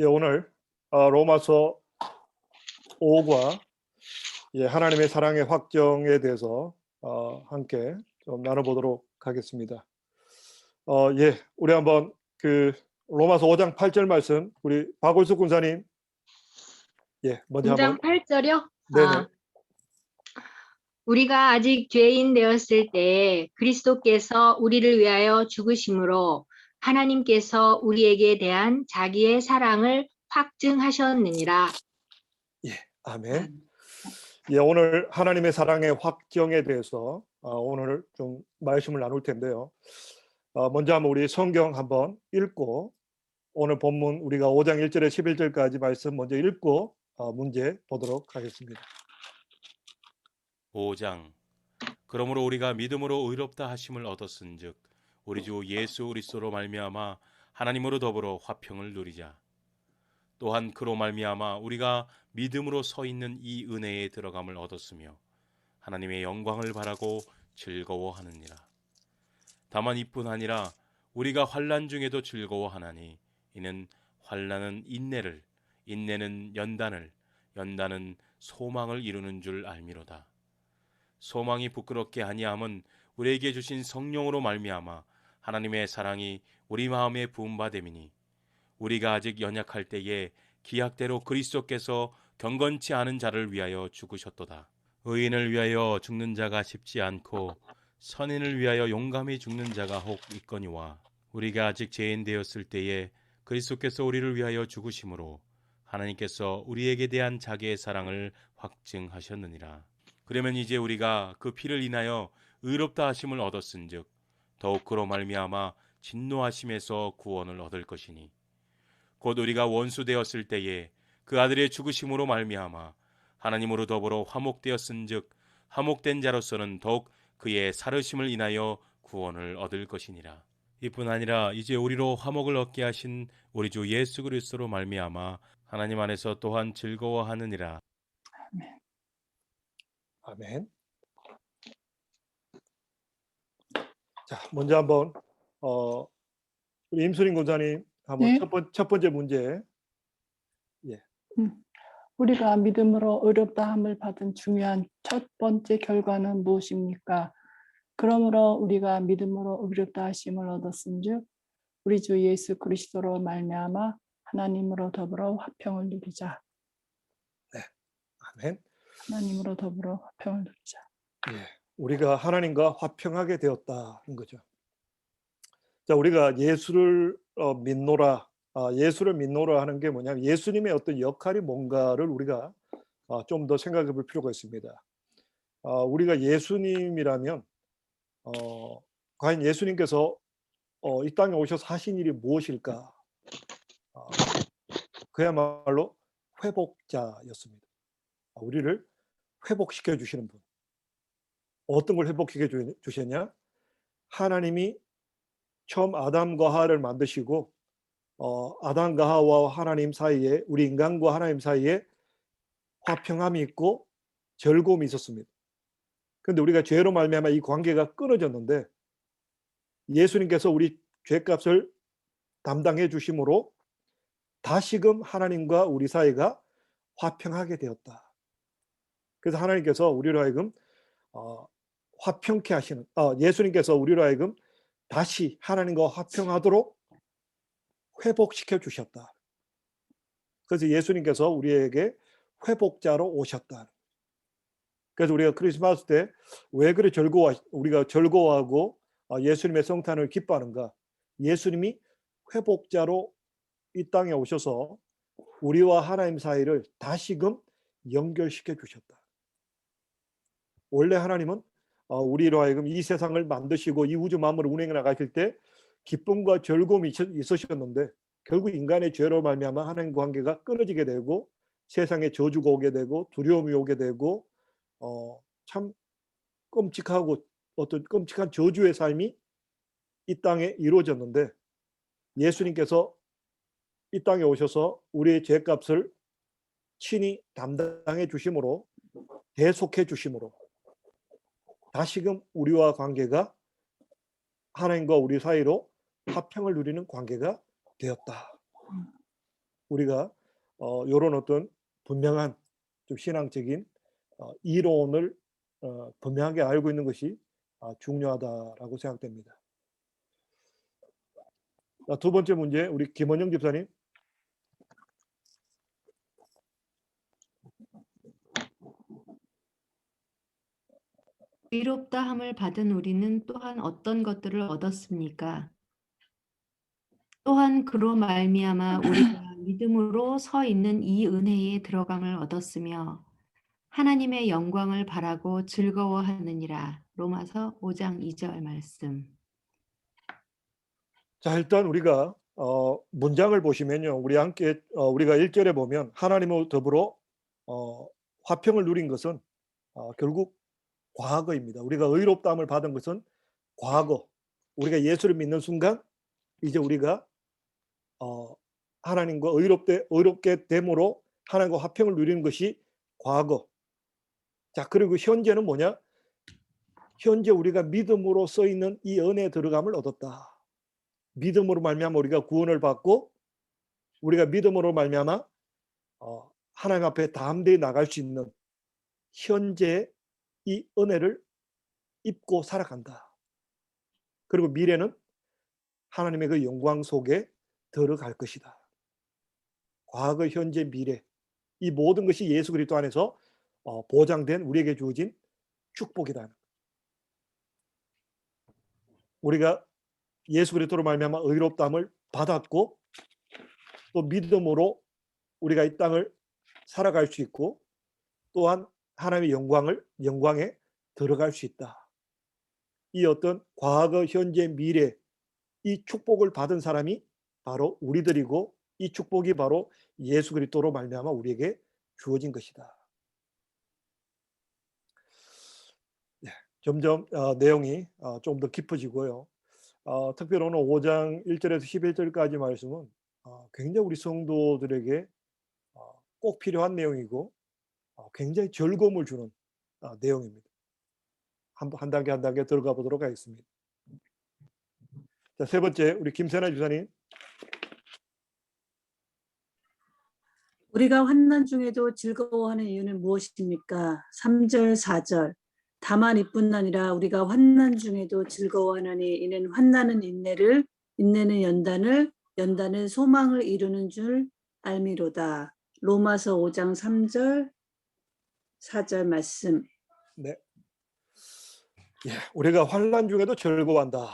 오늘 로마서 5과 하나님의 사랑의 확정에 대해서 함께 좀 나눠보도록 하겠습니다. 우리 한번 그 로마서 5장 8절 말씀 우리 박올숙 군사님 먼저 한번. 5장 8절이요? 네네. 우리가 아직 죄인 되었을 때 그리스도께서 우리를 위하여 죽으심으로 하나님께서 우리에게 대한 자기의 사랑을 확증하셨느니라. 아멘. 오늘 하나님의 사랑의 확정에 대해서 오늘 좀 말씀을 나눌 텐데요. 먼저 한번 우리 성경 한번 읽고 오늘 본문 우리가 5장 1절에 11절까지 말씀 먼저 읽고 문제 보도록 하겠습니다. 5장. 그러므로 우리가 믿음으로 의롭다 하심을 얻었은즉 우리 주 예수 그리스도로 말미암아 하나님으로 더불어 화평을 누리자. 또한 그로 말미암아 우리가 믿음으로 서 있는 이 은혜에 들어감을 얻었으며 하나님의 영광을 바라고 즐거워하느니라. 다만 이뿐 아니라 우리가 환난 중에도 즐거워하나니 이는 환난은 인내를, 인내는 연단을, 연단은 소망을 이루는 줄 알미로다. 소망이 부끄럽게 아니함은 우리에게 주신 성령으로 말미암아 하나님의 사랑이 우리 마음에 부음받음이니 우리가 아직 연약할 때에 기약대로 그리스도께서 경건치 않은 자를 위하여 죽으셨도다. 의인을 위하여 죽는 자가 쉽지 않고 선인을 위하여 용감히 죽는 자가 혹 있거니와 우리가 아직 죄인 되었을 때에 그리스도께서 우리를 위하여 죽으심으로 하나님께서 우리에게 대한 자기의 사랑을 확증하셨느니라. 그러면 이제 우리가 그 피를 인하여 의롭다 하심을 얻었은즉 더욱 그로 말미암아 진노하심에서 구원을 얻을 것이니 곧 우리가 원수 되었을 때에 그 아들의 죽으심으로 말미암아 하나님으로 더불어 화목되었은즉 화목된 자로서는 더욱 그의 살으심을 인하여 구원을 얻을 것이니라. 이뿐 아니라 이제 우리로 화목을 얻게 하신 우리 주 예수 그리스도로 말미암아 하나님 안에서 또한 즐거워하느니라. 아멘. 자, 먼저 한번 우리 임수린 권사님 한번 네. 첫 번째 문제. 우리가 믿음으로 의롭다 함을 받은 중요한 첫 번째 결과는 무엇입니까? 그러므로 우리가 믿음으로 의롭다 하심을 얻었은즉 우리 주 예수 그리스도로 말미암아 하나님으로 더불어 화평을 누리자. 아멘. 하나님으로 더불어 화평을 누리자. 우리가 하나님과 화평하게 되었다는 거죠. 자, 우리가 예수를 믿노라, 예수를 믿노라 하는 게 뭐냐면 예수님의 어떤 역할이 뭔가를 우리가 좀 더 생각해 볼 필요가 있습니다. 우리가 예수님이라면 과연 예수님께서 이 땅에 오셔서 하신 일이 무엇일까? 그야말로 회복자였습니다. 우리를 회복시켜 주시는 분. 어떤 걸 회복시켜 주셨냐? 하나님이 처음 아담과 하와를 만드시고 아담과 하와와 하나님 사이에, 우리 인간과 하나님 사이에 화평함이 있고 즐거움이 있었습니다. 그런데 우리가 죄로 말미암아 이 관계가 끊어졌는데 예수님께서 우리 죄값을 담당해 주심으로 다시금 하나님과 우리 사이가 화평하게 되었다. 그래서 하나님께서 우리로 하여금 화평케 하시는, 예수님께서 우리로 하여금 다시 하나님과 화평하도록 회복시켜 주셨다. 그래서 예수님께서 우리에게 회복자로 오셨다. 그래서 우리가 크리스마스 때 왜 그래 우리가 즐거워하고 예수님의 성탄을 기뻐하는가? 예수님이 회복자로 이 땅에 오셔서 우리와 하나님 사이를 다시금 연결시켜 주셨다. 원래 하나님은 우리로 하여금 이 세상을 만드시고 이 우주 만물을 운행해 나가실 때 기쁨과 즐거움이 있으셨는데 결국 인간의 죄로 말미암아 하나님과 관계가 끊어지게 되고 세상에 저주가 오게 되고 두려움이 오게 되고 참 끔찍하고 어떤 끔찍한 저주의 삶이 이 땅에 이루어졌는데 예수님께서 이 땅에 오셔서 우리의 죄값을 친히 담당해 주심으로, 대속해 주심으로 다시금 우리와 관계가 하나님과 우리 사이로 화평을 누리는 관계가 되었다. 우리가 요런 어떤 분명한 좀 신앙적인 이론을 분명하게 알고 있는 것이 중요하다라고 생각됩니다. 자, 두 번째 문제 우리 김원영 집사님. 의롭다함을 받은 우리는 또한 어떤 것들을 얻었습니까? 또한 그로 말미암아 우리가 믿음으로 서 있는 이 은혜에 들어감을 얻었으며 하나님의 영광을 바라고 즐거워하느니라. 로마서 5장 2절 말씀. 자, 일단 우리가 문장을 보시면요. 우리 함께 우리가 1절에 보면 하나님과 더불어 화평을 누린 것은 결국 과거입니다. 우리가 의롭다함을 받은 것은 과거. 우리가 예수를 믿는 순간 이제 우리가 하나님과 의롭게 됨으로 하나님과 화평을 누리는 것이 과거. 자, 그리고 현재는 뭐냐? 현재 우리가 믿음으로 써 있는 이 은혜에 들어감을 얻었다. 믿음으로 말미암아 우리가 구원을 받고 우리가 믿음으로 말미암아 하나님 앞에 담대히 나갈 수 있는 현재 이 은혜를 입고 살아간다. 그리고 미래는 하나님의 그 영광 속에 들어갈 것이다. 과거, 현재, 미래 이 모든 것이 예수 그리스도 안에서 보장된 우리에게 주어진 축복이다. 우리가 예수 그리스도로 말미암아 의롭다함을 받았고 또 믿음으로 우리가 이 땅을 살아갈 수 있고 또한 하나님의 영광에 들어갈 수 있다. 이 어떤 과거, 현재, 미래 이 축복을 받은 사람이 바로 우리들이고 이 축복이 바로 예수 그리스도로 말미암아 우리에게 주어진 것이다. 네, 점점 내용이 좀 더 깊어지고요. 특별히 오늘 5장 1절에서 11절까지 말씀은 굉장히 우리 성도들에게 꼭 필요한 내용이고 굉장히 즐거움을 주는 내용입니다. 한 단계 한 단계 들어가 보도록 하겠습니다. 자, 세 번째 우리 김세나 주사님. 우리가 환난 중에도 즐거워하는 이유는 무엇입니까? 3절, 4절. 다만 이뿐 아니라 우리가 환난 중에도 즐거워하느니 이는 환난은 인내를, 인내는 연단을, 연단은 소망을 이루는 줄 알미로다. 로마서 5장 3절, 4절 말씀. 네. 예, 우리가 환난 중에도 즐거워한다.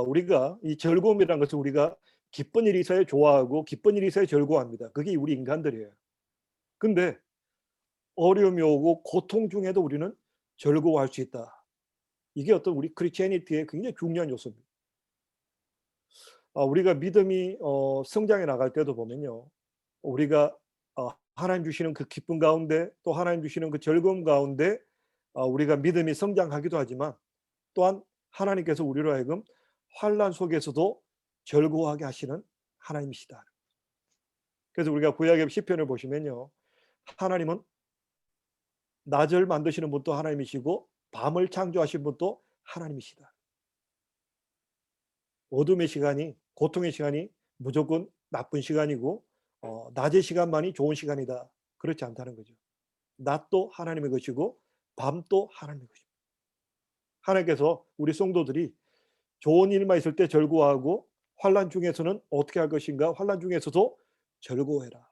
우리가 이 즐거움이라는 것은 우리가 기쁜 일이 있어야 좋아하고 기쁜 일이 있어야 즐거워합니다. 그게 우리 인간들이에요. 근데 어려움이 오고 고통 중에도 우리는 즐거워할 수 있다. 이게 어떤 우리 크리스티애니티의 굉장히 중요한 요소입니다. 우리가 믿음이 성장해 나갈 때도 보면요. 우리가 하나님 주시는 그 기쁨 가운데 또 하나님 주시는 그 즐거움 가운데 우리가 믿음이 성장하기도 하지만 또한 하나님께서 우리로 하여금 환난 속에서도 즐거워하게 하시는 하나님이시다. 그래서 우리가 구약의 시편을 보시면요. 하나님은 낮을 만드시는 분도 하나님이시고 밤을 창조하신 분도 하나님이시다. 어둠의 시간이 고통의 시간이 무조건 나쁜 시간이고 낮의 시간만이 좋은 시간이다. 그렇지 않다는 거죠. 낮도 하나님의 것이고 밤도 하나님의 것입니다. 하나님께서 우리 성도들이 좋은 일만 있을 때 즐거워하고 환난 중에서는 어떻게 할 것인가? 환난 중에서도 즐거워해라.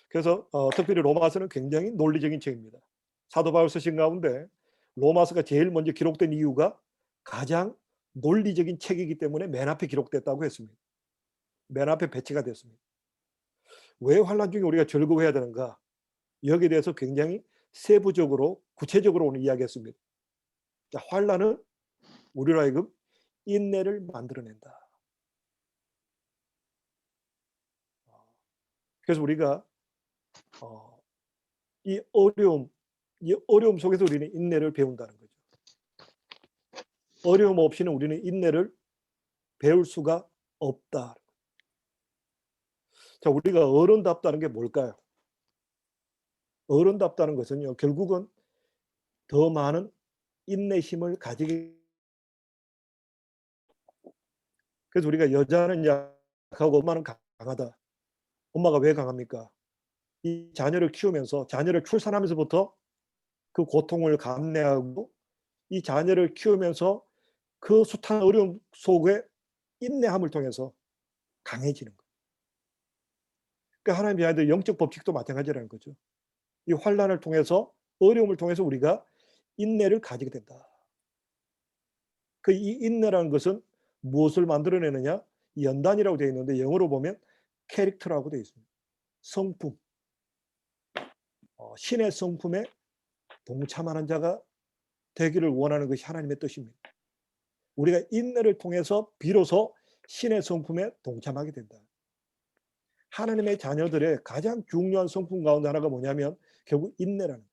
그래서 특별히 로마서는 굉장히 논리적인 책입니다. 사도 바울 서신 가운데 로마서가 제일 먼저 기록된 이유가 가장 논리적인 책이기 때문에 맨 앞에 기록됐다고 했습니다. 맨 앞에 배치가 됐습니다. 왜 환난 중에 우리가 즐거워해야 되는가? 여기에 대해서 굉장히 세부적으로 구체적으로 오늘 이야기했습니다. 자, 환난은 우리로 하여금 인내를 만들어낸다. 그래서 우리가 이 어려움 속에서 우리는 인내를 배운다는 거죠. 어려움 없이는 우리는 인내를 배울 수가 없다. 자, 우리가 어른답다는 게 뭘까요? 어른답다는 것은요, 결국은 더 많은 인내심을 가지게. 그래서 우리가 여자는 약하고 엄마는 강하다. 엄마가 왜 강합니까? 이 자녀를 키우면서 자녀를 출산하면서부터 그 고통을 감내하고 이 자녀를 키우면서 그 숱한 어려움 속에 인내함을 통해서 강해지는 거예요. 그러니까 하나님의 아이들 영적 법칙도 마찬가지라는 거죠. 이 환난을 통해서 어려움을 통해서 우리가 인내를 가지게 된다. 그 이 인내라는 것은 무엇을 만들어내느냐? 연단이라고 되어 있는데 영어로 보면 캐릭터라고 되어 있습니다. 성품. 신의 성품에 동참하는 자가 되기를 원하는 것이 하나님의 뜻입니다. 우리가 인내를 통해서 비로소 신의 성품에 동참하게 된다. 하나님의 자녀들의 가장 중요한 성품 가운데 하나가 뭐냐면 결국 인내라는 거예요.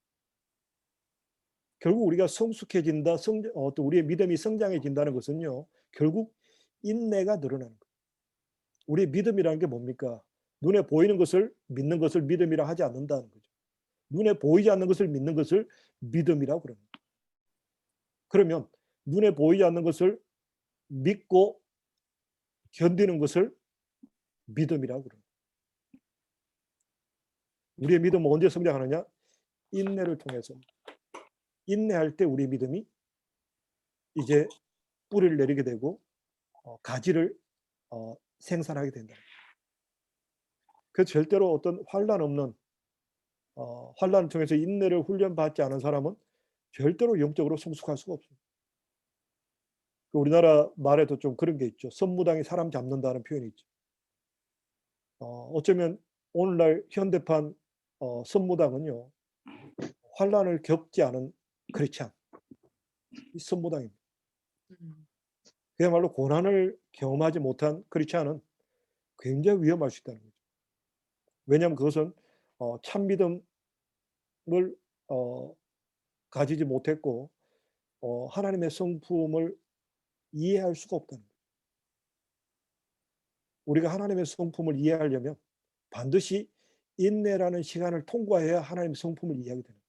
결국 우리가 성숙해진다, 또 우리의 믿음이 성장해진다는 것은요, 결국 인내가 늘어나는 거예요. 우리의 믿음이라는 게 뭡니까? 눈에 보이는 것을 믿는 것을 믿음이라 하지 않는다는 거죠. 눈에 보이지 않는 것을 믿는 것을 믿음이라고 그럽니다. 그러면 눈에 보이지 않는 것을 믿고 견디는 것을 믿음이라고 그럽니다. 우리의 믿음은 언제 성장하느냐? 인내를 통해서. 인내할 때 우리 믿음이 이제 뿌리를 내리게 되고 가지를 생산하게 된다. 그래서 절대로 어떤 환난 없는 환난을 통해서 인내를 훈련받지 않은 사람은 절대로 영적으로 성숙할 수가 없습니다. 우리나라 말에도 좀 그런 게 있죠. 선무당이 사람 잡는다는 표현이 있죠. 어쩌면 오늘날 현대판 선무당은요, 환난을 겪지 않은 크리스찬, 이 선무당입니다. 그야말로 고난을 경험하지 못한 크리스찬은 굉장히 위험할 수 있다는 거죠. 왜냐하면 그것은 참 믿음을 가지지 못했고 하나님의 성품을 이해할 수가 없다는 거예요. 우리가 하나님의 성품을 이해하려면 반드시 인내라는 시간을 통과해야 하나님의 성품을 이해하게 되는 거예요.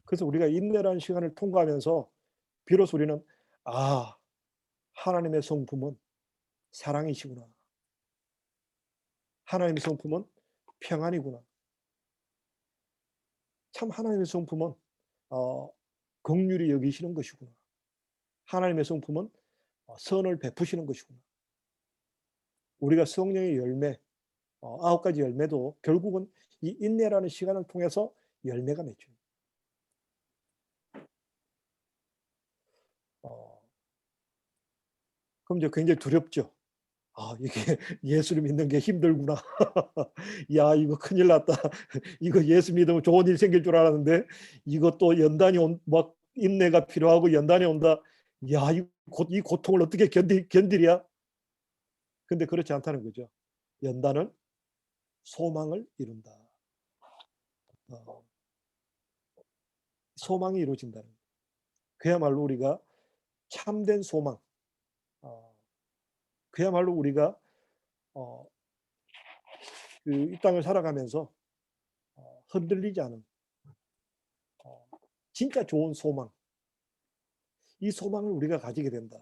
그래서 우리가 인내라는 시간을 통과하면서 비로소 우리는 하나님의 성품은 사랑이시구나. 하나님의 성품은 평안이구나. 참 하나님의 성품은 긍휼히 여기시는 것이구나. 하나님의 성품은 선을 베푸시는 것이구나. 우리가 성령의 열매, 9가지 열매도 결국은 이 인내라는 시간을 통해서 열매가 맺혀요. 그럼 이제 굉장히 두렵죠. 이게 예수를 믿는 게 힘들구나. 야, 이거 큰일 났다. 이거 예수 믿으면 좋은 일 생길 줄 알았는데 이것도 연단이 막 인내가 필요하고 연단이 온다. 야, 이 고통을 어떻게 견디랴? 근데 그렇지 않다는 거죠. 연단은 소망을 이룬다. 소망이 이루어진다는 거예요. 그야말로 우리가 참된 소망, 그야말로 우리가 이 땅을 살아가면서 흔들리지 않은 진짜 좋은 소망, 이 소망을 우리가 가지게 된다.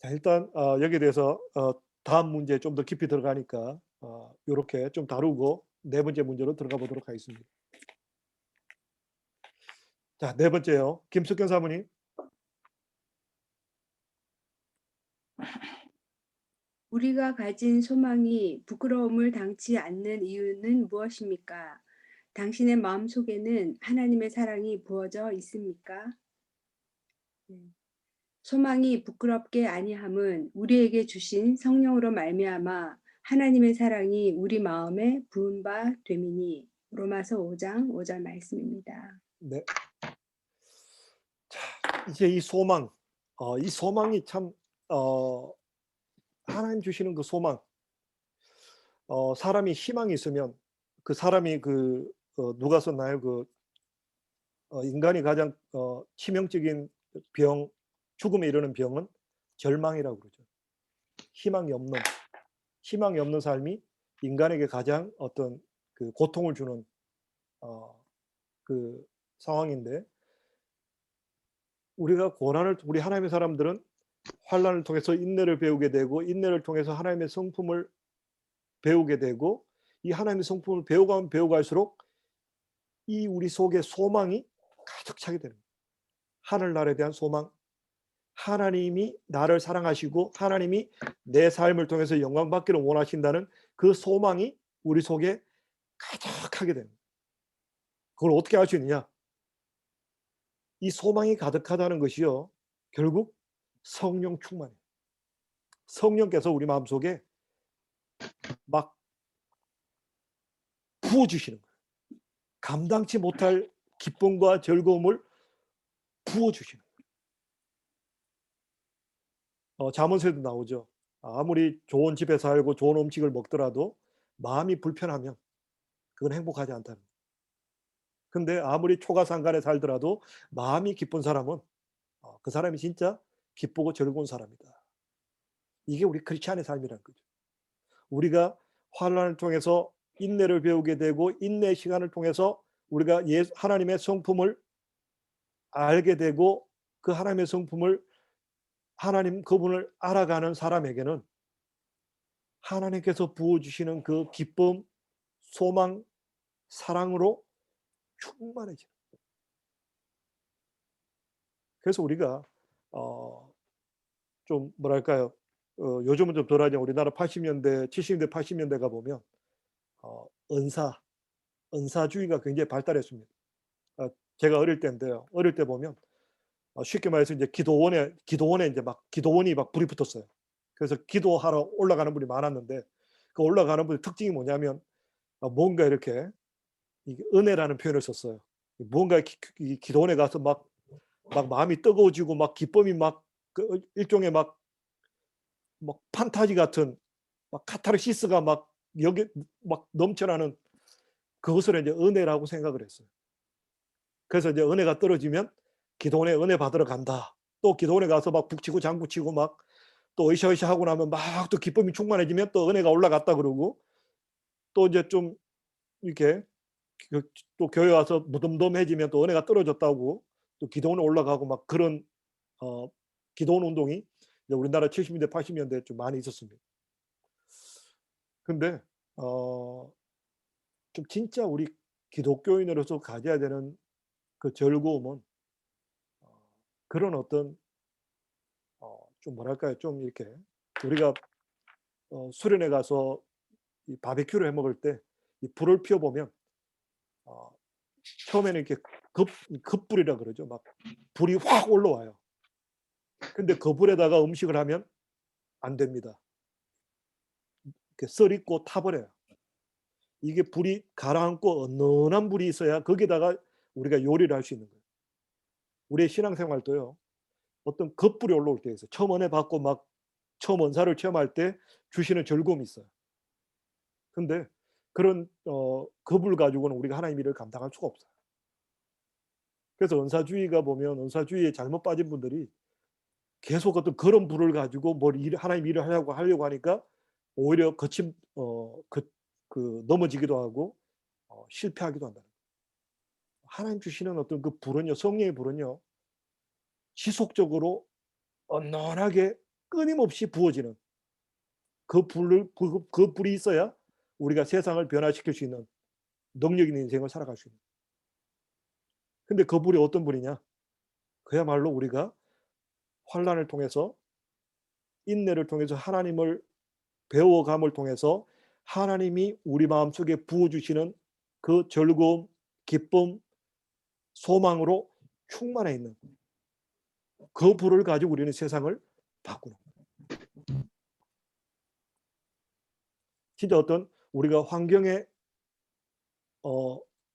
자, 일단 여기에 대해서 다음 문제에 좀 더 깊이 들어가니까 이렇게 좀 다루고 네 번째 문제로 들어가 보도록 하겠습니다. 자, 네 번째요. 김숙경 사모님. 우리가 가진 소망이 부끄러움을 당치 않는 이유는 무엇입니까? 당신의 마음속에는 하나님의 사랑이 부어져 있습니까? 소망이 부끄럽게 아니함은 우리에게 주신 성령으로 말미암아 하나님의 사랑이 우리 마음에 부은 바 됨이니. 로마서 5장 5절 말씀입니다. 네. 자, 이제 이 소망, 이 소망이 참 하나님 주시는 그 소망. 사람이 희망이 있으면 그 사람이 누가 썼나요? 인간이 가장 치명적인 병, 죽음에 이르는 병은 절망이라고 그러죠. 희망이 없는 삶이 인간에게 가장 어떤 그 고통을 주는 그 상황인데, 우리가 우리 하나님의 사람들은 환난을 통해서 인내를 배우게 되고, 인내를 통해서 하나님의 성품을 배우게 되고, 이 하나님의 성품을 배워가면 배워갈수록 이 우리 속에 소망이 가득 차게 되는 거예요. 하늘나라에 대한 소망, 하나님이 나를 사랑하시고 하나님이 내 삶을 통해서 영광 받기를 원하신다는 그 소망이 우리 속에 가득하게 됩니다. 그걸 어떻게 알 수 있느냐? 이 소망이 가득하다는 것이요, 결국 성령 충만이에요. 성령께서 우리 마음속에 막 부어주시는 거예요. 감당치 못할 기쁨과 즐거움을 부어주시는 거예요. 잠언서에도 나오죠. 아무리 좋은 집에 살고 좋은 음식을 먹더라도 마음이 불편하면 그건 행복하지 않다는 거예요. 근데 아무리 초가상간에 살더라도 마음이 기쁜 사람은 그 사람이 진짜 기쁘고 즐거운 사람이다. 이게 우리 크리스찬의 삶이라는 거죠. 우리가 환난을 통해서 인내를 배우게 되고, 인내 시간을 통해서 우리가 하나님의 성품을 알게 되고, 그 하나님의 성품을, 하나님 그분을 알아가는 사람에게는 하나님께서 부어주시는 그 기쁨, 소망, 사랑으로 충만해져요. 그래서 우리가 좀 뭐랄까요, 요즘은 좀 덜하지만 우리나라 80년대, 70년대, 80년대가 보면 은사주의가 굉장히 발달했습니다. 제가 어릴 때인데요. 어릴 때 보면 쉽게 말해서 이제 기도원에 이제 막 기도원이 막 불이 붙었어요. 그래서 기도하러 올라가는 분이 많았는데, 그 올라가는 분의 특징이 뭐냐면 뭔가 이렇게 은혜라는 표현을 썼어요. 뭔가 기도원에 가서 막 마음이 뜨거워지고 막 기쁨이 막 일종의 막 판타지 같은 막 카타르시스가 막 여기 막 넘쳐나는 그것을 이제 은혜라고 생각을 했어요. 그래서 이제 은혜가 떨어지면 기도원에 은혜 받으러 간다. 또 기도원에 가서 막 북치고 장구치고 막 또 으쌰으쌰 하고 나면 막 또 기쁨이 충만해지면 또 은혜가 올라갔다 그러고, 또 이제 좀 이렇게 또 교회 와서 무덤덤해지면 또 은혜가 떨어졌다고 또 기도원에 올라가고 막 그런 기도원 운동이 이제 우리나라 70년대, 80년대에 좀 많이 있었습니다. 근데 좀 진짜 우리 기독교인으로서 가져야 되는 그 즐거움은 그런 어떤 좀 뭐랄까요, 좀 이렇게 우리가 수련회 가서 이 바베큐를 해 먹을 때 이 불을 피워 보면 처음에는 이렇게 급불이라 그러죠. 막 불이 확 올라와요. 근데 그 불에다가 음식을 하면 안 됩니다. 이렇게 썰익고 타버려요. 이게 불이 가라앉고 은은한 불이 있어야 거기다가 우리가 요리를 할 수 있는 거예요. 우리의 신앙생활도요, 어떤 급불이 올라올 때 있어요. 처음 은혜 받고 막 처음 은사를 체험할 때 주시는 즐거움이 있어요. 근데 그런 그 불 가지고는 우리가 하나님 일을 감당할 수가 없어요. 그래서 은사주의가 보면 은사주의에 잘못 빠진 분들이 계속 어떤 그런 불을 가지고 하나님 일을 하려고 하니까 오히려 거친 넘어지기도 하고 실패하기도 한다. 하나님 주시는 어떤 그 불은요, 성령의 불은요, 지속적으로 언연하게 끊임없이 부어지는 그 불이 있어야 우리가 세상을 변화시킬 수 있는 능력 있는 인생을 살아갈 수 있는. 근데 그 불이 어떤 불이냐? 그야말로 우리가 환난을 통해서, 인내를 통해서, 하나님을 배워감을 통해서 하나님이 우리 마음속에 부어주시는 그 즐거움, 기쁨, 소망으로 충만해 있는 그 불을 가지고 우리는 세상을 바꾸는 거예요. 진짜 어떤 우리가 환경에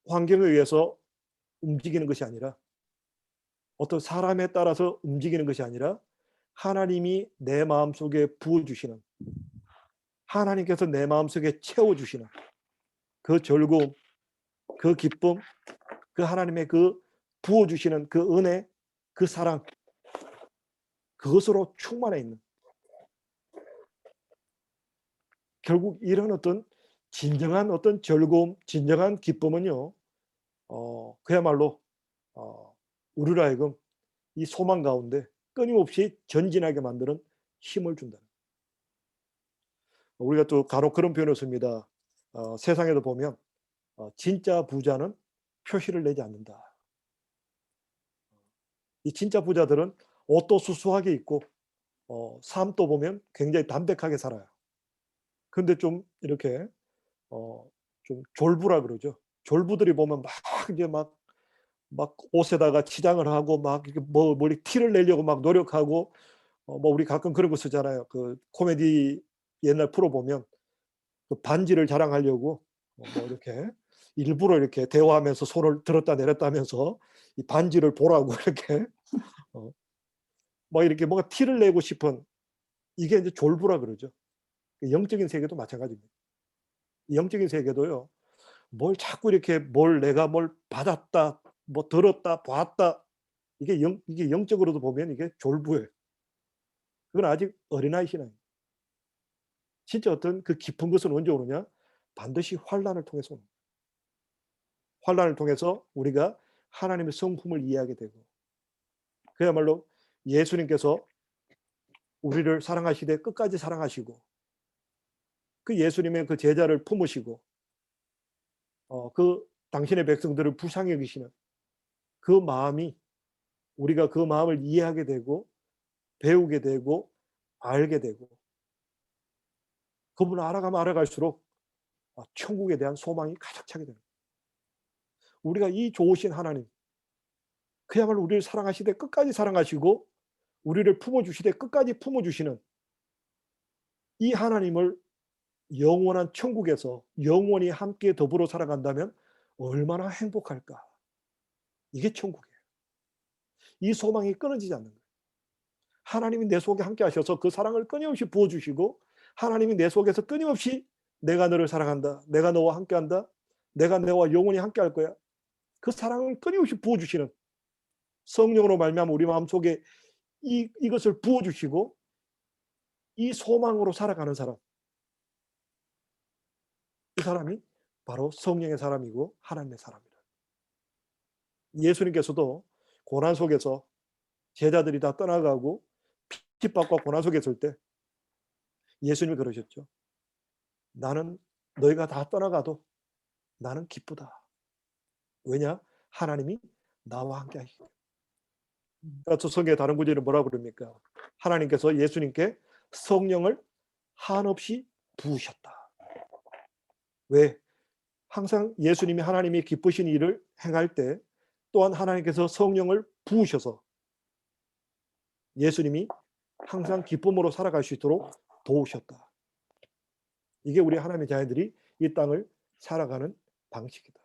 의해서 움직이는 것이 아니라, 어떤 사람에 따라서 움직이는 것이 아니라 하나님이 내 마음속에 부어주시는, 하나님께서 내 마음속에 채워주시는 그 즐거움, 그 기쁨, 그 하나님의 그 부어주시는 그 은혜, 그 사랑, 그것으로 충만해 있는, 결국 이런 어떤 진정한 어떤 즐거움, 진정한 기쁨은요, 그야말로 우리로 하여금 이 소망 가운데 끊임없이 전진하게 만드는 힘을 준다. 우리가 또 간혹 그런 표현을 씁니다. 세상에도 보면 진짜 부자는 표시를 내지 않는다. 이 진짜 부자들은 옷도 수수하게 입고 삶도 보면 굉장히 담백하게 살아요. 근데 좀 이렇게 좀 졸부라 그러죠. 졸부들이 보면 막 이제 막 옷에다가 치장을 하고 막 이렇게 뭐 멀리 티를 내려고 막 노력하고 뭐 우리 가끔 그런 거 쓰잖아요. 그 코미디 옛날 프로 보면 그 반지를 자랑하려고 뭐 이렇게 일부러 이렇게 대화하면서 손을 들었다 내렸다 하면서 이 반지를 보라고 이렇게 막 이렇게 뭔가 티를 내고 싶은 이게 이제 졸부라 그러죠. 영적인 세계도 마찬가지입니다. 영적인 세계도요. 뭘 자꾸 이렇게 뭘 내가 뭘 받았다, 뭐 들었다, 봤다 이게 영적으로도 보면 이게 졸부예요. 그건 아직 어린아이 신앙이에요. 진짜 어떤 그 깊은 것은 언제 오느냐? 반드시 환난을 통해서 옵니다. 환난을 통해서 우리가 하나님의 성품을 이해하게 되고 그야말로 예수님께서 우리를 사랑하시되 끝까지 사랑하시고 그 예수님의 그 제자를 품으시고 그 당신의 백성들을 불쌍히 여기시는 그 마음이 우리가 그 마음을 이해하게 되고 배우게 되고 알게 되고 그분을 알아가면 알아갈수록 천국에 대한 소망이 가득 차게 됩니다. 우리가 이 좋으신 하나님 그야말로 우리를 사랑하시되 끝까지 사랑하시고 우리를 품어주시되 끝까지 품어주시는 이 하나님을 영원한 천국에서 영원히 함께 더불어 살아간다면 얼마나 행복할까. 이게 천국이에요. 이 소망이 끊어지지 않는 거예요. 하나님이 내 속에 함께 하셔서 그 사랑을 끊임없이 부어주시고 하나님이 내 속에서 끊임없이 내가 너를 사랑한다. 내가 너와 함께한다. 내가 너와 영원히 함께할 거야. 그 사랑을 끊임없이 부어주시는 성령으로 말미암아 우리 마음속에 이것을 부어주시고 이 소망으로 살아가는 사람 이 사람이 바로 성령의 사람이고 하나님의 사람이다. 예수님께서도 고난 속에서 제자들이 다 떠나가고 핍박과 고난 속에 있을 때 예수님이 그러셨죠. 나는 너희가 다 떠나가도 나는 기쁘다. 왜냐? 하나님이 나와 함께 하시기 때문에. 성경의 다른 구절은 뭐라고 그럽니까? 하나님께서 예수님께 성령을 한없이 부으셨다. 왜? 항상 예수님이 하나님이 기쁘신 일을 행할 때 또한 하나님께서 성령을 부으셔서 예수님이 항상 기쁨으로 살아갈 수 있도록 도우셨다. 이게 우리 하나님의 자녀들이 이 땅을 살아가는 방식이다.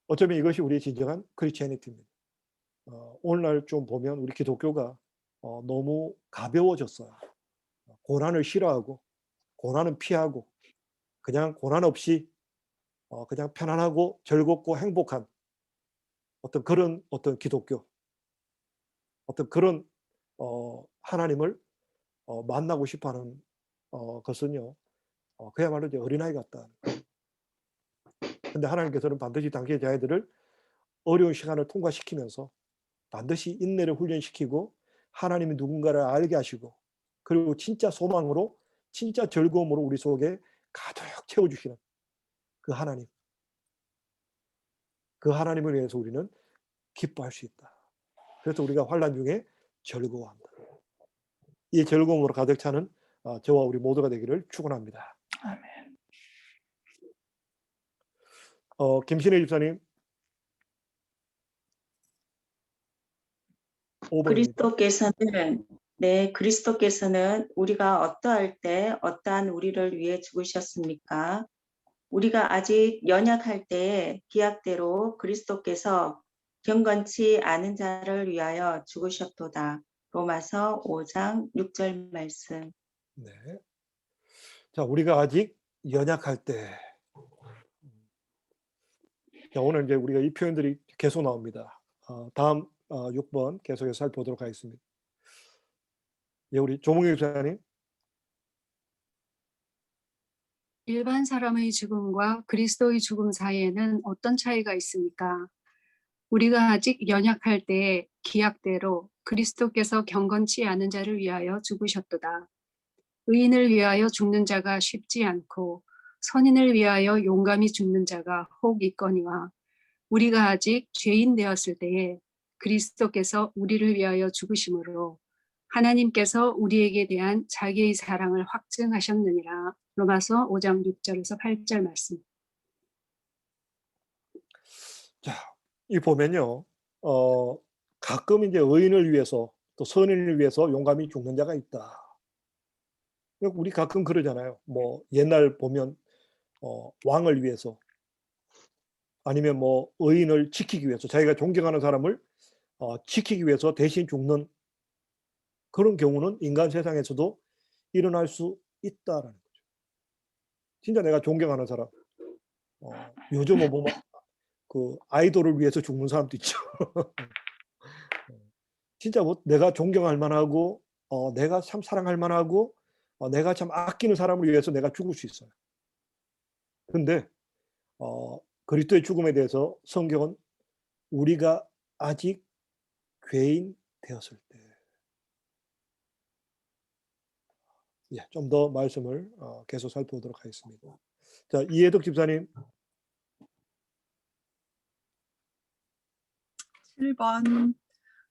어쩌면 이것이 우리의 진정한 크리스티애니티입니다. 오늘날 좀 보면 우리 기독교가 너무 가벼워졌어요. 고난을 싫어하고 고난은 피하고 그냥 고난 없이 그냥 편안하고 즐겁고 행복한 그런 기독교, 그런 하나님을 만나고 싶어하는 것은요, 그야말로 이제 어린아이 같다. 근데 하나님께서는 반드시 당신의 자녀들을 어려운 시간을 통과시키면서 반드시 인내를 훈련시키고 하나님이 누군가를 알게 하시고 그리고 진짜 소망으로 진짜 즐거움으로 우리 속에 가득 채워주시는 그 하나님, 그 하나님을 위해서 우리는 기뻐할 수 있다. 그래서 우리가 환난 중에 즐거워한다. 이 즐거움으로 가득 차는 저와 우리 모두가 되기를 축원합니다. 아멘. 김신혜 집사님 5번입니다. 그리스도께서는 우리가 어떠할 때 어떠한 우리를 위해 죽으셨습니까? 우리가 아직 연약할 때에 기약대로 그리스도께서 경건치 않은 자를 위하여 죽으셨도다. 로마서 5장 6절 말씀. 네. 자, 우리가 아직 연약할 때. 자, 오늘 이제 우리가 이 표현들이 계속 나옵니다. 다음 6번 계속해서 살펴보도록 하겠습니다. 예, 우리 조몽희 집사님. 일반 사람의 죽음과 그리스도의 죽음 사이에는 어떤 차이가 있습니까? 우리가 아직 연약할 때에 기약대로 그리스도께서 경건치 않은 자를 위하여 죽으셨도다. 의인을 위하여 죽는 자가 쉽지 않고 선인을 위하여 용감히 죽는 자가 혹 있거니와 우리가 아직 죄인 되었을 때에 그리스도께서 우리를 위하여 죽으심으로 하나님께서 우리에게 대한 자기의 사랑을 확증하셨느니라. 로마서 5장 6절에서 8절 말씀. 자, 이 보면요. 가끔 이제 의인을 위해서 또 선인을 위해서 용감히 죽는 자가 있다. 우리 가끔 그러잖아요. 뭐 옛날 보면 왕을 위해서 아니면 뭐 의인을 지키기 위해서 자기가 존경하는 사람을 지키기 위해서 대신 죽는 그런 경우는 인간 세상에서도 일어날 수 있다라는 거죠. 진짜 내가 존경하는 사람, 요즘은 보면 그 아이돌을 위해서 죽는 사람도 있죠. 진짜 뭐 내가 존경할 만하고 내가 참 사랑할 만하고 내가 참 아끼는 사람을 위해서 내가 죽을 수 있어요. 근데 그리스도의 죽음에 대해서 성경은 우리가 아직 죄인 되었을 때, 예, 좀 더 말씀을 계속 살펴보도록 하겠습니다. 자, 이해덕 집사님. 7번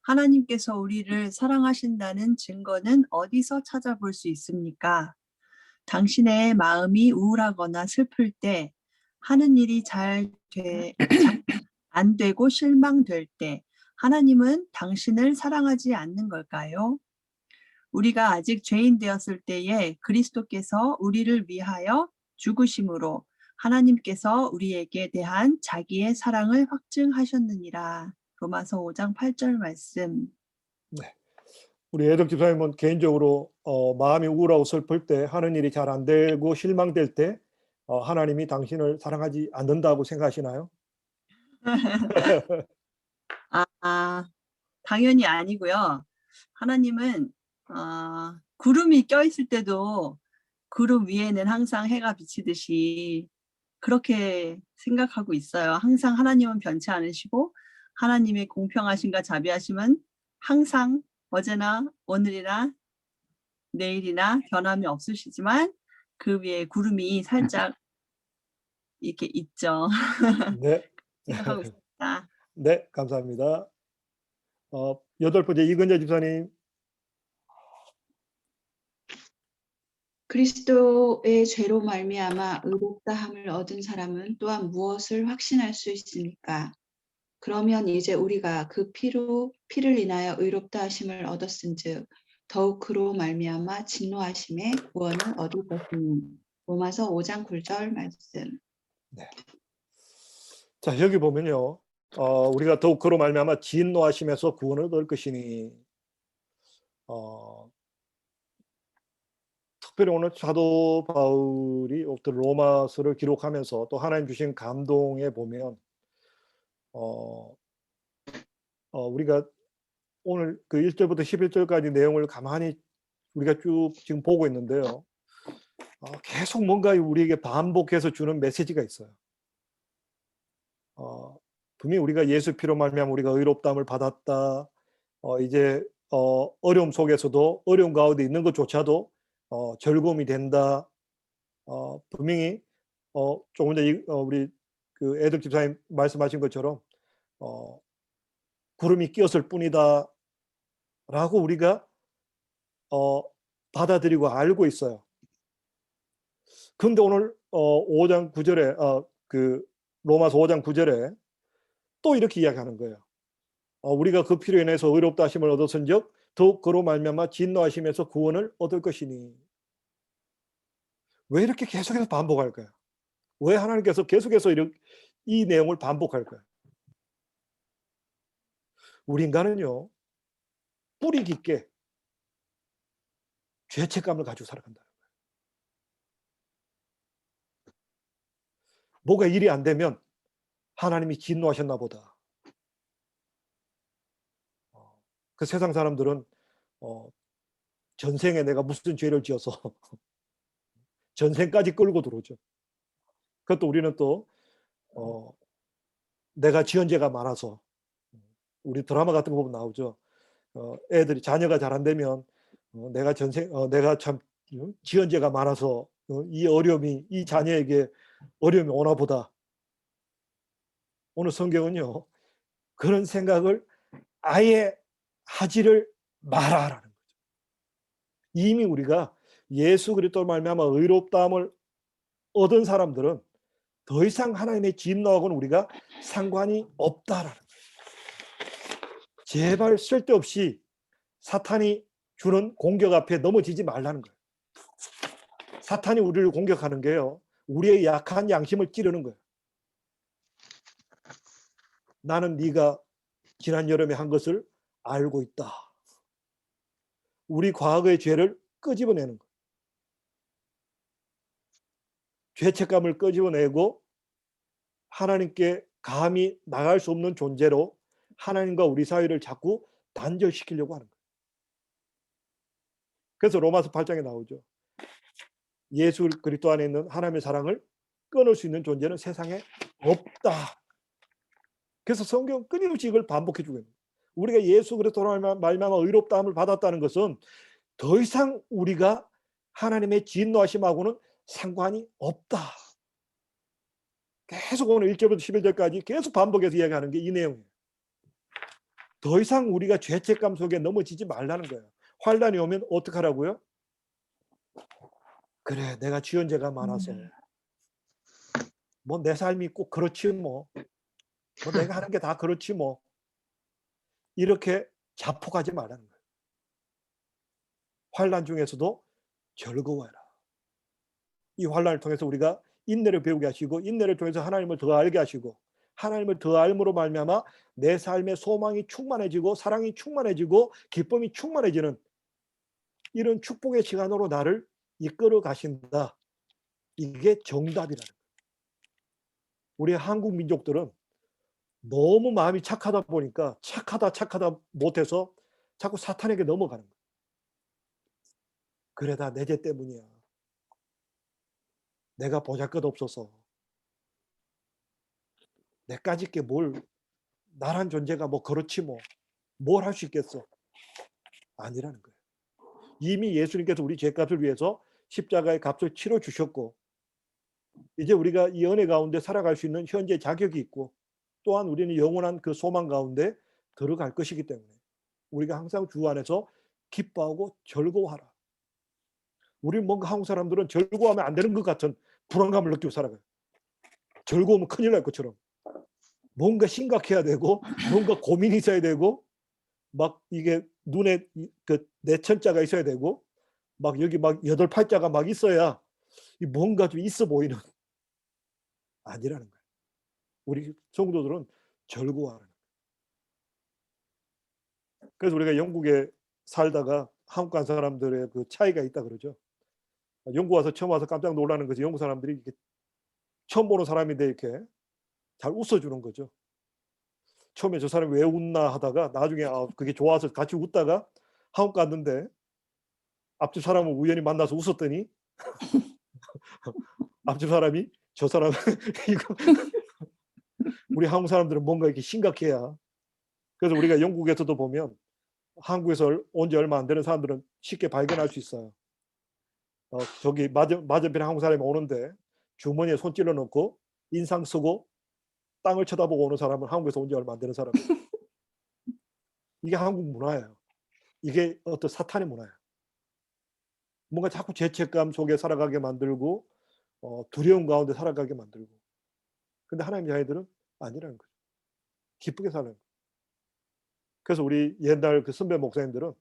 하나님께서 우리를 사랑하신다는 증거는 어디서 찾아볼 수 있습니까? 당신의 마음이 우울하거나 슬플 때, 하는 일이 잘 안 되고 실망될 때, 하나님은 당신을 사랑하지 않는 걸까요? 우리가 아직 죄인 되었을 때에 그리스도께서 우리를 위하여 죽으심으로 하나님께서 우리에게 대한 자기의 사랑을 확증하셨느니라. 로마서 5장 8절 말씀. 네. 우리 애덕 집사님은 개인적으로 마음이 우울하고 슬플 때, 하는 일이 잘 안 되고 실망될 때 하나님이 당신을 사랑하지 않는다고 생각하시나요? 당연히 아니고요. 하나님은 구름이 껴있을 때도 구름 위에는 항상 해가 비치듯이 그렇게 생각하고 있어요. 항상 하나님은 변치 않으시고 하나님의 공평하심과 자비하심은 항상 어제나 오늘이나 내일이나 변함이 없으시지만 그 위에 구름이 살짝 이렇게 있죠. 네. 생각하고 있습니다. 네, 감사합니다. 8번째 이근재 집사님. 그리스도의 죄로 말미암아 의롭다함을 얻은 사람은 또한 무엇을 확신할 수 있습니까? 그러면 이제 우리가 그 피를 인하여 의롭다 하심을 얻었은즉 더욱 그로 말미암아 진노하심의 구원을 얻을 것이니. 로마서 5장 9절 말씀. 네. 자, 여기 보면요. 우리가 더욱 그로 말미암아 진노하심에서 구원을 얻을 것이니. 특별히 오늘 사도 바울이 로마서를 기록하면서 또 하나님 주신 감동에 보면 우리가 오늘 그 1절부터 11절까지 내용을 가만히 우리가 쭉 지금 보고 있는데요. 계속 뭔가 우리에게 반복해서 주는 메시지가 있어요. 분명히 우리가 예수 피로 말미암아 우리가 의롭다함을 받았다. 이제 어려움 속에서도 어려움 가운데 있는 것조차도 즐거움이 된다. 분명히 조금 전에 우리 그 애덕 집사님 말씀하신 것처럼 구름이 끼었을 뿐이다 라고 우리가 받아들이고 알고 있어요. 그런데 오늘 5장 9절에 그 로마서 5장 9절에 또 이렇게 이야기하는 거예요. 우리가 그 피로 인해서 의롭다 하심을 얻었은즉 더욱 그로 말미암아 진노하심에서 구원을 얻을 것이니. 왜 이렇게 계속해서 반복할까요? 왜 하나님께서 계속해서 이 내용을 반복할까요? 우리 인간은요, 뿌리 깊게 죄책감을 가지고 살아간다는 거예요. 뭐가 일이 안 되면 하나님이 진노하셨나 보다. 그 세상 사람들은 전생에 내가 무슨 죄를 지어서 전생까지 끌고 들어오죠. 그것도 우리는 또 내가 지은 죄가 많아서 우리 드라마 같은 거 보면 나오죠. 애들이 자녀가 잘 안 되면 내가 참 지연제가 많아서 이 어려움이 이 자녀에게 어려움이 오나 보다. 오늘 성경은요, 그런 생각을 아예 하지를 말아라는 거죠. 이미 우리가 예수 그리스도로 말미암아 의롭다함을 얻은 사람들은 더 이상 하나님의 진노하고는 우리가 상관이 없다라는 거예요. 제발 쓸데없이 사탄이 주는 공격 앞에 넘어지지 말라는 거예요. 사탄이 우리를 공격하는 게요, 우리의 약한 양심을 찌르는 거예요. 나는 네가 지난 여름에 한 것을 알고 있다. 우리 과거의 죄를 끄집어내는 거예요. 죄책감을 끄집어내고 하나님께 감히 나갈 수 없는 존재로 하나님과 우리 사이를 자꾸 단절시키려고 하는 거예요. 그래서 로마서 8장에 나오죠. 예수 그리스도 안에 있는 하나님의 사랑을 끊을 수 있는 존재는 세상에 없다. 그래서 성경 끊임없이 이걸 반복해 주고 있는 거예요. 우리가 예수 그리스도로 말미암아 의롭다함을 받았다는 것은 더 이상 우리가 하나님의 진노하심하고는 상관이 없다. 계속 오늘 1절부터 11절까지 계속 반복해서 이야기하는 게 이 내용이에요. 더 이상 우리가 죄책감 속에 넘어지지 말라는 거예요. 환난이 오면 어떡하라고요? 그래, 내가 지은 죄가 많아서 뭐 내 삶이 꼭 그렇지 뭐 내가 하는 게 다 그렇지 뭐, 이렇게 자폭하지 말라는 거예요. 환난 중에서도 즐거워해라. 이 환난을 통해서 우리가 인내를 배우게 하시고, 인내를 통해서 하나님을 더 알게 하시고, 하나님을 더 알므로 말미암아 내 삶의 소망이 충만해지고 사랑이 충만해지고 기쁨이 충만해지는 이런 축복의 시간으로 나를 이끌어 가신다. 이게 정답이라는 거예요. 우리 한국 민족들은 너무 마음이 착하다 보니까 착하다 못해서 자꾸 사탄에게 넘어가는 거예요. 그래, 다 내 죄 때문이야. 내가 보잘것없어서 내까짓 게 뭘, 나란 존재가 뭐 그렇지 뭐 뭘 할 수 있겠어. 아니라는 거예요. 이미 예수님께서 우리 죄값을 위해서 십자가의 값을 치러 주셨고, 이제 우리가 이 은혜 가운데 살아갈 수 있는 현재 자격이 있고, 또한 우리는 영원한 그 소망 가운데 들어갈 것이기 때문에 우리가 항상 주 안에서 기뻐하고 즐거워하라. 우리 뭔가 한국 사람들은 즐거워하면 안 되는 것 같은 불안감을 느끼고 살아가요. 즐거우면 큰일 날 것처럼 뭔가 심각해야 되고 뭔가 고민이 있어야 되고 막 이게 눈에 그 내천자가 있어야 되고 막 여기 막 8팔자가 막 있어야 뭔가 좀 있어 보이는, 아니라는 거예요. 우리 성도들은 즐거워하는 거예요. 그래서 우리가 영국에 살다가 한국 간 사람들의 그 차이가 있다 그러죠. 영국 와서 처음 와서 깜짝 놀라는 거지. 영국 사람들이 이렇게 처음 보는 사람인데 이렇게 잘 웃어주는 거죠. 처음에 저 사람이 왜 웃나 하다가 나중에 그게 좋아서 같이 웃다가 한국 갔는데 앞집 사람을 우연히 만나서 웃었더니 앞집 사람이 저 사람 이거 우리 한국 사람들은 뭔가 이렇게 심각해야. 그래서 우리가 영국에서도 보면 한국에서 온 지 얼마 안 되는 사람들은 쉽게 발견할 수 있어요. 저기 맞은편에 한국 사람이 오는데 주머니에 손 찔러 넣고 인상 쓰고 땅을 쳐다보고 오는 사람은 한국에서 온 지 얼마 안 되는 사람이에요. 이게 한국 문화예요. 이게 어떤 사탄의 문화예요. 뭔가 자꾸 죄책감 속에 살아가게 만들고 두려움 가운데 살아가게 만들고. 근데 하나님의 자녀들은 아니라는 거죠. 기쁘게 사는 거예요. 그래서 우리 옛날 그 선배 목사님들은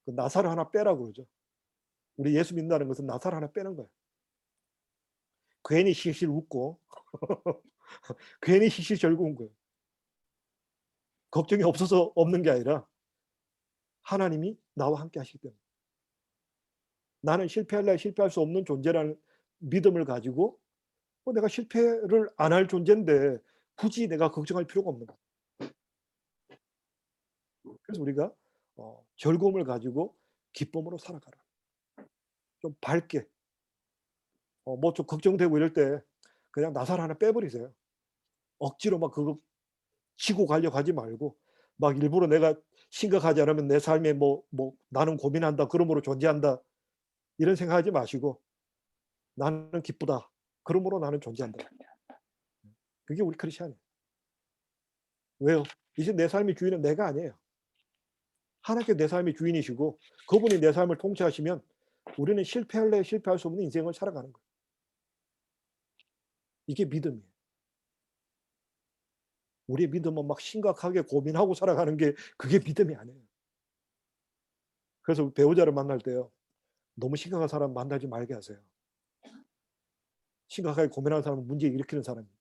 그 나사를 하나 빼라고 그러죠. 우리 예수 믿는다는 것은 나사를 하나 빼는 거예요. 괜히 실실 웃고 괜히 실실 즐거운 거예요. 걱정이 없어서 없는 게 아니라 하나님이 나와 함께 하시기 때문에. 나는 실패할래 실패할 수 없는 존재라는 믿음을 가지고 내가 실패를 안 할 존재인데 굳이 내가 걱정할 필요가 없는 거예요. 그래서 우리가 즐거움을 가지고 기쁨으로 살아가라. 좀 밝게. 뭐 좀 걱정되고 이럴 때 그냥 나사를 하나 빼버리세요. 억지로 막 그거 치고 가려고 하지 말고 막 일부러 내가 심각하지 않으면 내 삶에 뭐 나는 고민한다, 그러므로 존재한다, 이런 생각하지 마시고 나는 기쁘다, 그러므로 나는 존재한다. 그게 우리 크리스찬이에요. 왜요? 이제 내 삶의 주인은 내가 아니에요. 하나님께 내 삶의 주인이시고 그분이 내 삶을 통치하시면 우리는 실패할래 실패할 수 없는 인생을 살아가는 거예요. 이게 믿음이에요. 우리의 믿음은 막 심각하게 고민하고 살아가는 게 그게 믿음이 아니에요. 그래서 배우자를 만날 때요, 너무 심각한 사람 만나지 말게 하세요. 심각하게 고민하는 사람은 문제 일으키는 사람이에요.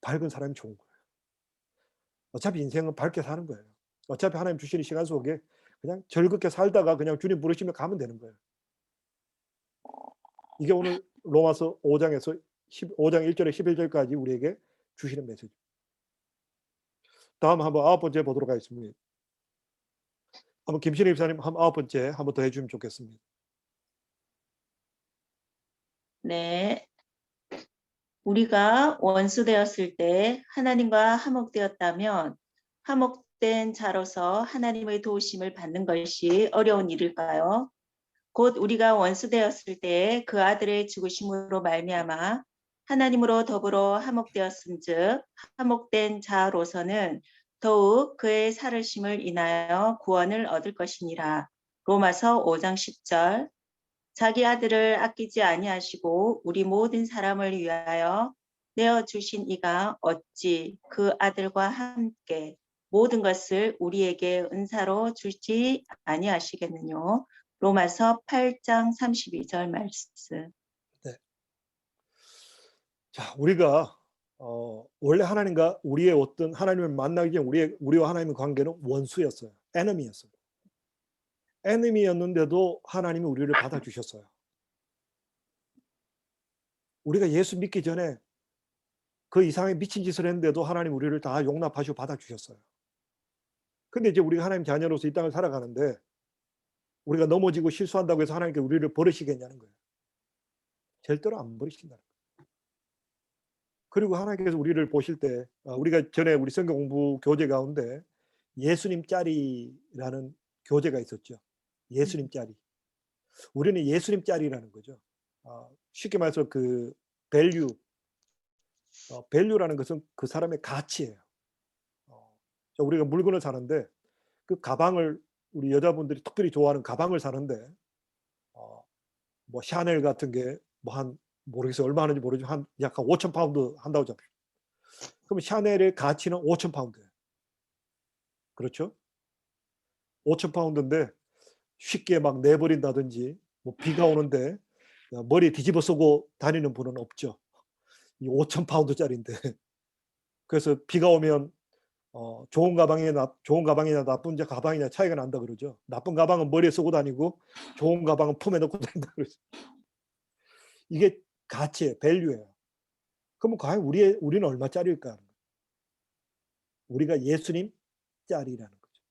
밝은 사람이 좋은 거예요. 어차피 인생은 밝게 사는 거예요. 어차피 하나님 주시는 시간 속에 그냥 즐겁게 살다가 그냥 주님 부르시면 가면 되는 거예요. 이게 오늘 로마서 5장에서 5장 1절에 11절까지 우리에게 주시는 메시지. 다음 한번 9번째 보도록 하겠습니다. 한번 김신혜 집사님 한 9번째 한번 더 해주면 좋겠습니다. 네. 우리가 원수 되었을 때 하나님과 화목되었다면 화목된 자로서 하나님의 도우심을 받는 것이 어려운 일일까요? 곧 우리가 원수 되었을 때 그 아들의 죽으심으로 말미암아 하나님으로 더불어 화목되었음즉 화목된 자로서는 더욱 그의 살으심을 인하여 구원을 얻을 것이니라. 로마서 5장 10절. 자기 아들을 아끼지 아니하시고 우리 모든 사람을 위하여 내어주신 이가 어찌 그 아들과 함께 모든 것을 우리에게 은사로 주지 아니하시겠느냐. 로마서 8장 32절 말씀. 네. 자, 우리가 원래 하나님과 우리의 어떤 하나님을 만나기 전에 우리와 하나님의 관계는 원수였어요. 에너미였어요. 에너미였는데도 하나님이 우리를 받아주셨어요. 우리가 예수 믿기 전에 그 이상의 미친 짓을 했는데도 하나님 우리를 다 용납하시고 받아주셨어요. 근데 이제 우리가 하나님 자녀로서 이 땅을 살아가는데 우리가 넘어지고 실수한다고 해서 하나님께 우리를 버리시겠냐는 거예요. 절대로 안 버리신다는 거예요. 그리고 하나님께서 우리를 보실 때 우리가 전에 우리 성경 공부 교재 가운데 예수님 짤이라는 교재가 있었죠. 예수님 짤이. 우리는 예수님 짤이라는 거죠. 쉽게 말해서 그 밸류, 밸류라는 것은 그 사람의 가치예요. 우리가 물건을 사는데 그 가방을 우리 여자분들이 특별히 좋아하는 가방을 사는데 뭐 샤넬 같은 게 뭐 한 모르겠어요. 얼마 하는지 모르지만 한 약간 5,000파운드 한다고 잡시다. 그럼 샤넬의 가치는 5,000파운드예요. 그렇죠? 5,000파운드인데 쉽게 막 내버린다든지 뭐 비가 오는데 머리에 뒤집어 쓰고 다니는 분은 없죠. 이 5,000파운드짜리인데 그래서 비가 오면 좋은 가방이냐 나쁜 가방이냐 차이가 난다 그러죠. 나쁜 가방은 머리에 쓰고 다니고 좋은 가방은 품에 넣고 다닌다 그러죠. 이게 가치예요. 밸류예요. 그러면 과연 우리는 얼마짜리일까? 우리가 예수님 짤이라는 거죠.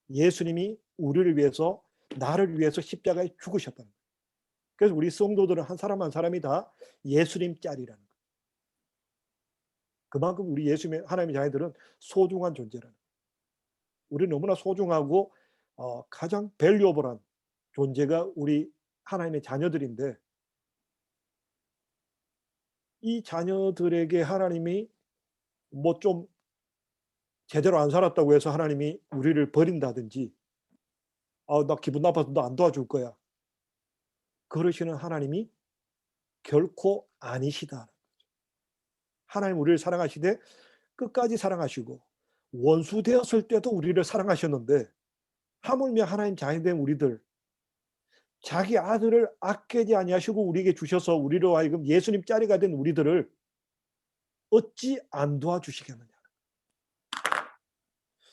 예수님이 우리를 위해서 나를 위해서 십자가에 죽으셨다는 거예요. 그래서 우리 성도들은 한 사람 한 사람이 다 예수님 짤이라는 거예요. 그만큼 우리 예수님의 하나님의 자녀들은 소중한 존재라는 거예요. 우리는 너무나 소중하고 가장 밸류어블한 존재가 우리 하나님의 자녀들인데 이 자녀들에게 하나님이 뭐 좀 제대로 안 살았다고 해서 하나님이 우리를 버린다든지 나 기분 나빠서 너 안 도와줄 거야. 그러시는 하나님이 결코 아니시다. 하나님 우리를 사랑하시되 끝까지 사랑하시고 원수 되었을 때도 우리를 사랑하셨는데 하물며 하나님 자녀된 우리들 자기 아들을 아끼지 아니하시고 우리에게 주셔서 우리로 하여금 예수님 짤이가 된 우리들을 어찌 안 도와주시겠느냐.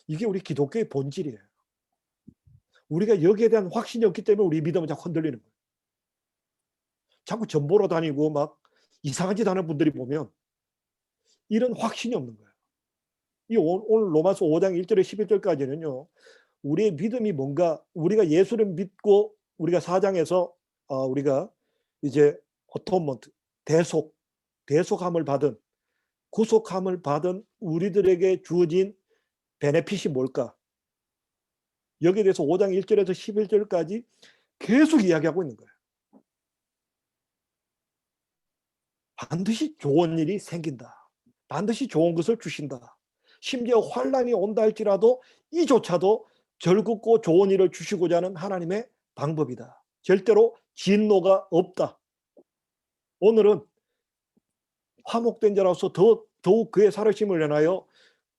이게 우리 기독교의 본질이에요. 우리가 여기에 대한 확신이 없기 때문에 우리 믿음은 자꾸 흔들리는 거예요. 자꾸 전보러 다니고 막 이상한 짓 하는 분들이 보면 이런 확신이 없는 거예요. 오늘 로마서 5장 1절에 11절까지는요. 우리의 믿음이 뭔가 우리가 예수를 믿고 우리가 4장에서 우리가 이제 어토먼트 대속함을 받은 구속함을 받은 우리들에게 주어진 베네핏이 뭘까? 여기에 대해서 5장 1절에서 11절까지 계속 이야기하고 있는 거예요. 반드시 좋은 일이 생긴다. 반드시 좋은 것을 주신다. 심지어 환난이 온다 할지라도 이조차도 즐겁고 좋은 일을 주시고자 하는 하나님의 방법이다. 절대로 진노가 없다. 오늘은 화목된 자로서 더욱 그의 살으심을 인하여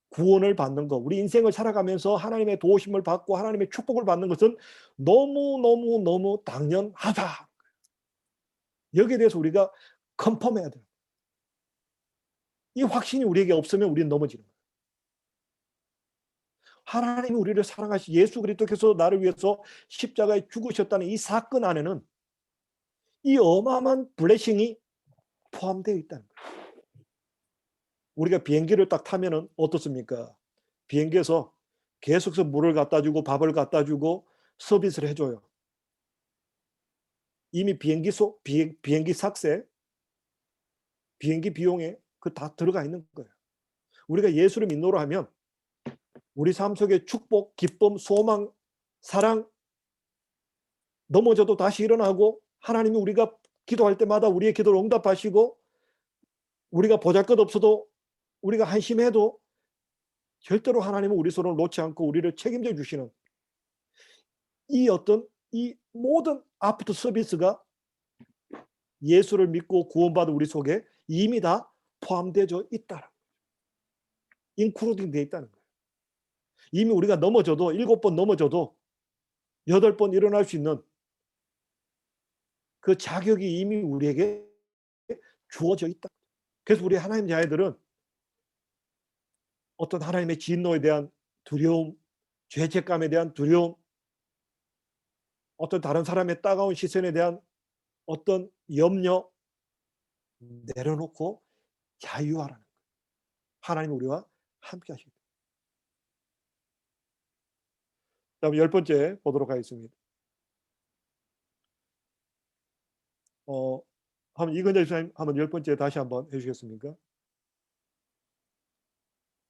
구원을 받는 것, 우리 인생을 살아가면서 하나님의 도우심을 받고 하나님의 축복을 받는 것은 너무 당연하다. 여기에 대해서 우리가 컨펌해야 돼요. 이 확신이 우리에게 없으면 우리는 넘어지는 거예요. 하나님이 우리를 사랑하시 예수 그리스도께서 나를 위해서 십자가에 죽으셨다는 이 사건 안에는 이 어마어마한 블레싱이 포함되어 있다는 거예요. 우리가 비행기를 딱 타면은 어떻습니까? 비행기에서 계속해서 물을 갖다 주고 밥을 갖다 주고 서비스를 해줘요. 이미 비행기 삭세, 비행기 비용에 그 다 들어가 있는 거예요. 우리가 예수를 믿노라 하면 우리 삶 속에 축복, 기쁨, 소망, 사랑, 넘어져도 다시 일어나고 하나님이 우리가 기도할 때마다 우리의 기도를 응답하시고 우리가 보잘것없어도 우리가 한심해도 절대로 하나님은 우리 손을 놓지 않고 우리를 책임져 주시는 이 모든 아프터 서비스가 예수를 믿고 구원받은 우리 속에 이미 다 포함되어 있다는 거예요. 인클루딩 되어 있다는 거예요. 이미 우리가 넘어져도 7번 넘어져도 8번 일어날 수 있는 그 자격이 이미 우리에게 주어져 있다. 그래서 우리 하나님 자녀들은 어떤 하나님의 진노에 대한 두려움, 죄책감에 대한 두려움, 어떤 다른 사람의 따가운 시선에 대한 어떤 염려 내려놓고 자유하라는 거예요. 하나님 우리와 함께 하십니다. 다음 10번째 보도록 하겠습니다. 한번 이건재 집사님 한번 10번째 다시 한번 해주시겠습니까?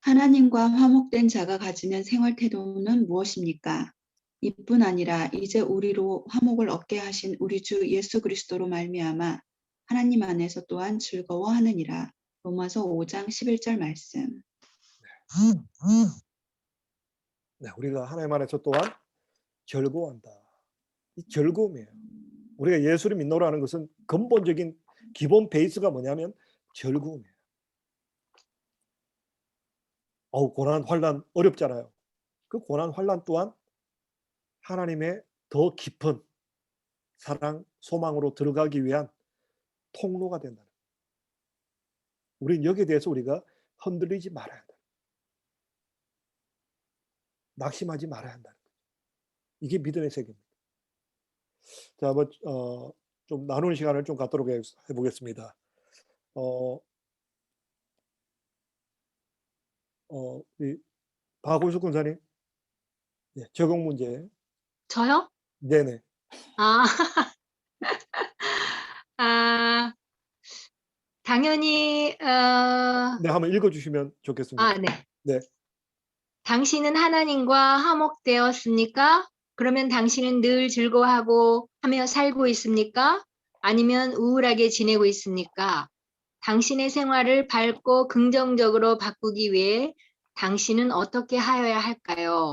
하나님과 화목된 자가 가지는 생활 태도는 무엇입니까? 이뿐 아니라 이제 우리로 화목을 얻게 하신 우리 주 예수 그리스도로 말미암아 하나님 안에서 또한 즐거워하느니라. 로마서 5장 11절 말씀. 네, 우리가 하나님 안에서 또한 즐거워한다. 이 즐거움이에요. 우리가 예수를 믿노라는 것은 근본적인 기본 베이스가 뭐냐면 즐거움이에요. 고난, 환난 어렵잖아요. 그 고난, 환난 또한 하나님의 더 깊은 사랑, 소망으로 들어가기 위한 통로가 된다는 거예요. 우리는 여기에 대해서 우리가 흔들리지 말아야 한다. 낙심하지 말아야 한다는 거예요. 이게 믿음의 세계입니다. 자, 한번 좀 나누는 시간을 좀 갖도록 해보겠습니다. 우리 박원숙 군사님, 네, 적용 문제. 저요? 네네. 당연히 네, 한번 읽어주시면 좋겠습니다. 네. 네. 당신은 하나님과 화목되었습니까? 그러면 당신은 늘 즐거워하고 하며 살고 있습니까? 아니면 우울하게 지내고 있습니까? 당신의 생활을 밝고 긍정적으로 바꾸기 위해 당신은 어떻게 하여야 할까요?